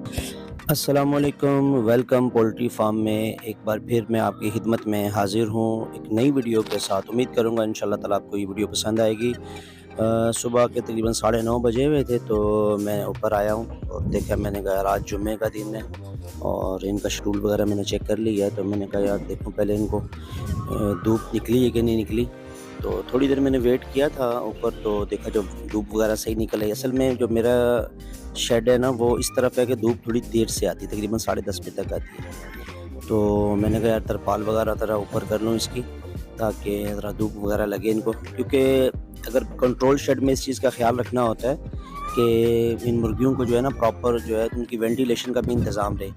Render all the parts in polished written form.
अस्सलामुअलैकुम, welcome poultry farm में एक बार फिर मैं आपकी खिदमत में हाज़िर हूँ एक नई वीडियो के साथ। उम्मीद करूँगा इंशाल्लाह ताला आपको ये वीडियो पसंद आएगी। सुबह के तकरीबन 9:30 बजे हुए थे तो मैं ऊपर आया हूँ और देखा, मैंने कहा यार आज जुम्मे का दिन है और इनका शेड्यूल वगैरह मैंने चेक कर लिया है। तो मैंने कहा यार देखूँ पहले इनको धूप निकली है कि नहीं निकली। तो थोड़ी देर मैंने वेट किया था ऊपर, तो देखा जब धूप वगैरह सही निकल आई। असल में जो मेरा शेड है ना वो इस तरफ है कि धूप थोड़ी देर से आती है, तकरीबन 10:30 बजे तक आती है। तो मैंने कहा यार तरपाल वगैरह ज़रा ऊपर कर लूँ इसकी, ताकि ज़रा धूप वगैरह लगे इनको, क्योंकि अगर कंट्रोल शेड में इस चीज़ का ख्याल रखना होता है कि इन मुर्गियों को जो है ना प्रॉपर जो है उनकी वेंटिलेशन का भी इंतज़ाम रहे,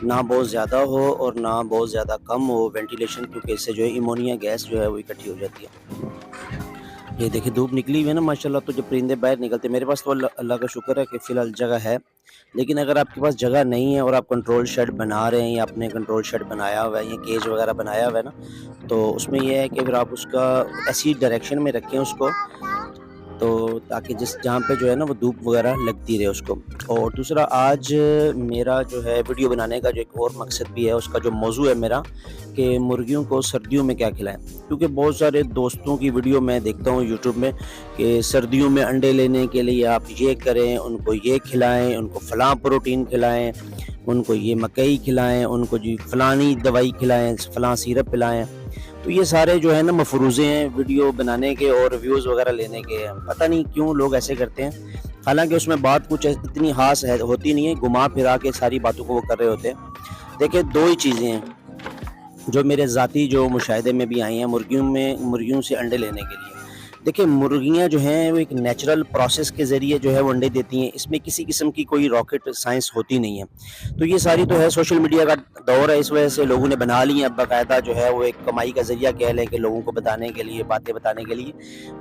ना बहुत ज़्यादा हो और ना बहुत ज़्यादा कम हो वेंटिलेशन, क्योंकि इससे जो है अमोनिया गैस जो है वो इकट्ठी हो जाती है। ये देखिए धूप निकली हुई है ना माशाल्लाह, तो जब परिंदे बाहर निकलते हैं, मेरे पास तो अल्लाह अल्लाह का शुक्र है कि फ़िलहाल जगह है। लेकिन अगर आपके पास जगह नहीं है और आप कंट्रोल शेड बना रहे हैं या आपने कंट्रोल शेड बनाया हुआ है या केज वगैरह बनाया हुआ है ना, तो उसमें ये है कि फिर आप उसका ऐसी डायरेक्शन में रखें उसको, तो ताकि जिस जहाँ पे जो है ना वो धूप वगैरह लगती रहे उसको। और दूसरा, आज मेरा जो है वीडियो बनाने का जो एक और मकसद भी है, उसका जो मौजू है मेरा, कि मुर्गियों को सर्दियों में क्या खिलाएं। क्योंकि बहुत सारे दोस्तों की वीडियो मैं देखता हूँ यूट्यूब में कि सर्दियों में अंडे लेने के लिए आप ये करें, उनको ये खिलाएं, उनको फ़लाँ प्रोटीन खिलाएं, उनको ये मकई खिलाएं, उनको जी फ़लानी दवाई खिलाएं, फ़लाँ सिरप पिलाएं। तो ये सारे जो है ना मफरूज़े हैं वीडियो बनाने के और व्यूज़ वगैरह लेने के। पता नहीं क्यों लोग ऐसे करते हैं, हालांकि उसमें बात कुछ इतनी खास है होती नहीं है, घुमा फिरा के सारी बातों को वो कर रहे होते हैं। देखिए दो ही चीज़ें हैं जो मेरे ज़ाती जो मुशाहिदे में भी आई हैं मुर्गियों से अंडे लेने के लिए। देखिए मुर्गियाँ जो हैं वो एक नेचुरल प्रोसेस के ज़रिए जो है वो अंडे देती हैं, इसमें किसी किस्म की कोई रॉकेट साइंस होती नहीं है। तो ये सारी तो है सोशल मीडिया का दौर है, इस वजह से लोगों ने बना ली है बाकायदा जो है वो एक कमाई का ज़रिया कह लें कि लोगों को बताने के लिए, बातें बताने के लिए।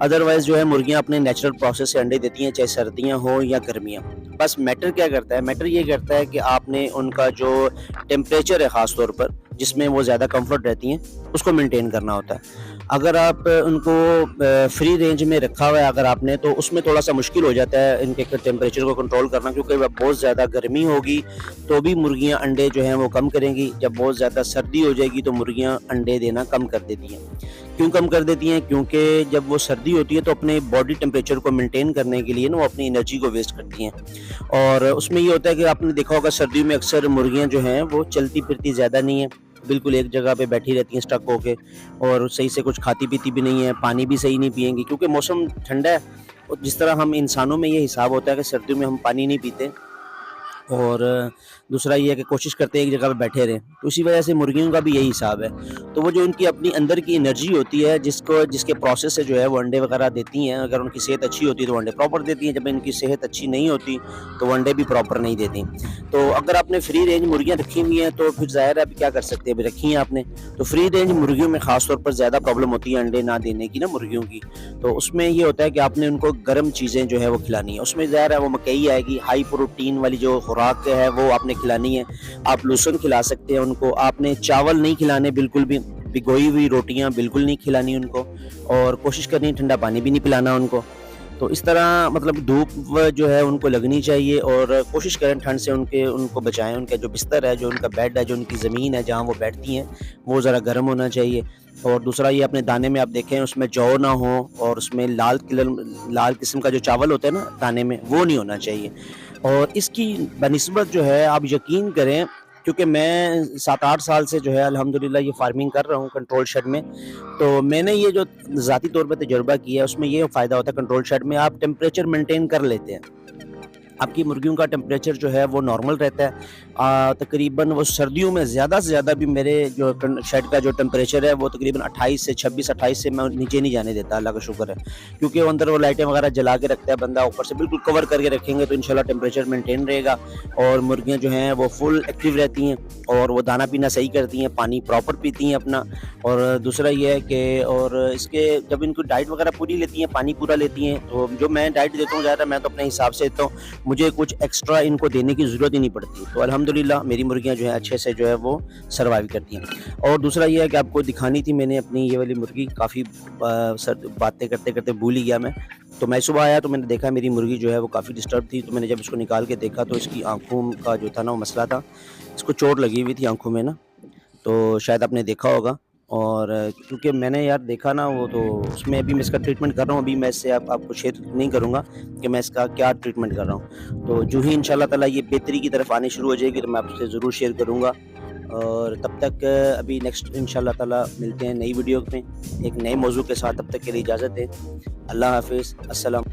अदरवाइज़ जो है मुर्गियाँ अपने नेचुरल प्रोसेस से अंडे देती हैं, चाहे सर्दियाँ हों या गर्मियाँ। बस मैटर क्या करता है, मैटर ये करता है कि आपने उनका जो टेम्परेचर है ख़ास तौर पर जिसमें वो ज़्यादा कम्फर्ट रहती हैं, उसको मेंटेन करना होता है। अगर आप उनको फ्री रेंज में रखा हुआ है अगर आपने, तो उसमें थोड़ा-सा मुश्किल हो जाता है इनके टेम्परेचर को कंट्रोल करना, क्योंकि जब बहुत ज़्यादा गर्मी होगी तो भी मुर्गियाँ अंडे जो हैं वो कम करेंगी। जब बहुत ज़्यादा सर्दी हो जाएगी तो मुर्गियाँ अंडे देना कम कर देती हैं। क्यों कम कर देती हैं? क्योंकि जब वो सर्दी होती है तो अपने बॉडी टेम्परेचर को मेंटेन करने के लिए ना वो अपनी एनर्जी को वेस्ट करती हैं। और उसमें ये होता है कि आपने देखा होगा सर्दियों में अक्सर मुर्गियाँ जो हैं वो चलती-फिरती ज़्यादा नहीं है, बिल्कुल एक जगह पे बैठी रहती हैं स्टक होके, और सही से कुछ खाती-पीती भी नहीं है, पानी भी सही नहीं पिएँगी क्योंकि मौसम ठंडा है। और जिस तरह हम इंसानों में ये हिसाब होता है कि सर्दियों में हम पानी नहीं पीते, और दूसरा ये है कि कोशिश करते हैं एक जगह पे बैठे रहें, तो उसी वजह से मुर्गियों का भी यही हिसाब है। तो वो जो उनकी अपनी अंदर की एनर्जी होती है जिसके प्रोसेस से जो है वो अंडे वगैरह देती हैं, अगर उनकी सेहत अच्छी होती है तो अंडे प्रॉपर देती हैं, जब इनकी सेहत अच्छी नहीं होती तो वो अंडे भी प्रॉपर नहीं देती। तो अगर आपने फ्री रेंज मुर्गियाँ रखी हुई हैं तो फिर ज़ाहिर है अभी क्या कर सकते हैं, अभी रखी हैं आपने। तो फ्री रेंज मुर्गियों में ख़ास तौर पर ज़्यादा प्रॉब्लम होती है अंडे ना देने की ना मुर्गियों की। तो उसमें ये होता है कि आपने उनको गर्म चीज़ें जो है वो खिलानी है, उसमें ज़ाहिर है वो मकई आएगी, हाई प्रोटीन वाली जो खुराक है वो आपने खिलानी है। आप लहसुन खिला सकते हैं उनको, आपने चावल नहीं खिलाने बिल्कुल भी, भिगोई हुई रोटियां बिल्कुल नहीं खिलानी उनको, और कोशिश करनी ठंडा पानी भी नहीं पिलाना उनको। तो इस तरह मतलब धूप जो है उनको लगनी चाहिए, और कोशिश करें ठंड से उनको बचाएं। उनका जो बिस्तर है, जो उनका बेड है, जो उनकी ज़मीन है जहाँ वो बैठती हैं, वो ज़रा गर्म होना चाहिए। और दूसरा ये अपने दाने में आप देखें उसमें जौ ना हो, और उसमें लाल किस्म का जो चावल होता है ना दाने में, वो नहीं होना चाहिए। और इसकी बनिस्बत जो है आप यकीन करें, क्योंकि मैं 7-8 साल से जो है अल्हम्दुलिल्लाह ये फार्मिंग कर रहा हूँ कंट्रोल शेड में, तो मैंने ये जो ज़ाती तौर पे तजुर्बा किया है उसमें ये फ़ायदा होता है, कंट्रोल शेड में आप टेम्परेचर मेंटेन कर लेते हैं। आपकी मुर्गियों का टेम्परेचर जो है वो नॉर्मल रहता है। तकरीबन वो सर्दियों में ज़्यादा से ज़्यादा भी मेरे जो शेड का जो टेम्परेचर है वो तकरीबन 28 से 26-28 से मैं नीचे नहीं जाने देता, अल्लाह का शुक्र है। क्योंकि वो अंदर वो लाइटें वगैरह जला के रखता है बंदा, ऊपर से बिल्कुल कवर करके रखेंगे तो इंशाल्लाह टेम्परेचर मेंटेन रहेगा, और मुर्गियाँ जो हैं वो फुल एक्टिव रहती हैं, और वो दाना पीना सही करती हैं, पानी प्रॉपर पीती हैं अपना। और दूसरा ये है कि और इसके जब इनको डाइट वगैरह पूरी लेती हैं, पानी पूरा लेती हैं, तो जो मैं डाइट देता हूँ ज़्यादा मैं तो अपने हिसाब से देता हूँ। मुझे कुछ एक्स्ट्रा इनको देने की ज़रूरत ही नहीं पड़ती। तो अल्हम्दुलिल्लाह मेरी मुर्गियाँ जो है अच्छे से जो है वो सर्वाइव करती हैं। और दूसरा ये है कि आपको दिखानी थी मैंने अपनी ये वाली मुर्गी, काफ़ी सर बातें करते-करते भूल ही गया मैं। तो मैं सुबह आया तो मैंने देखा मेरी मुर्गी जो है वो काफ़ी डिस्टर्ब थी, तो मैंने जब इसको निकाल के देखा तो इसकी आँखों का जो था ना वो मसला था। इसको चोट लगी हुई थी आँखों में ना, तो शायद आपने देखा होगा। और क्योंकि मैंने यार देखा ना वो, तो उसमें अभी मैं इसका ट्रीटमेंट कर रहा हूँ। अभी मैं इससे आपको शेयर नहीं करूँगा कि मैं इसका क्या ट्रीटमेंट कर रहा हूँ। तो जो ही इंशाल्लाह ताला ये बेहतरी की तरफ आनी शुरू हो जाएगी तो मैं आपसे ज़रूर शेयर करूँगा। और तब तक अभी नेक्स्ट इंशाल्लाह ताला मिलते हैं नई वीडियो में एक नए मौजू के साथ। तब तक के लिए इजाज़त दें। अल्लाह हाफ़िज़। अस्सलाम।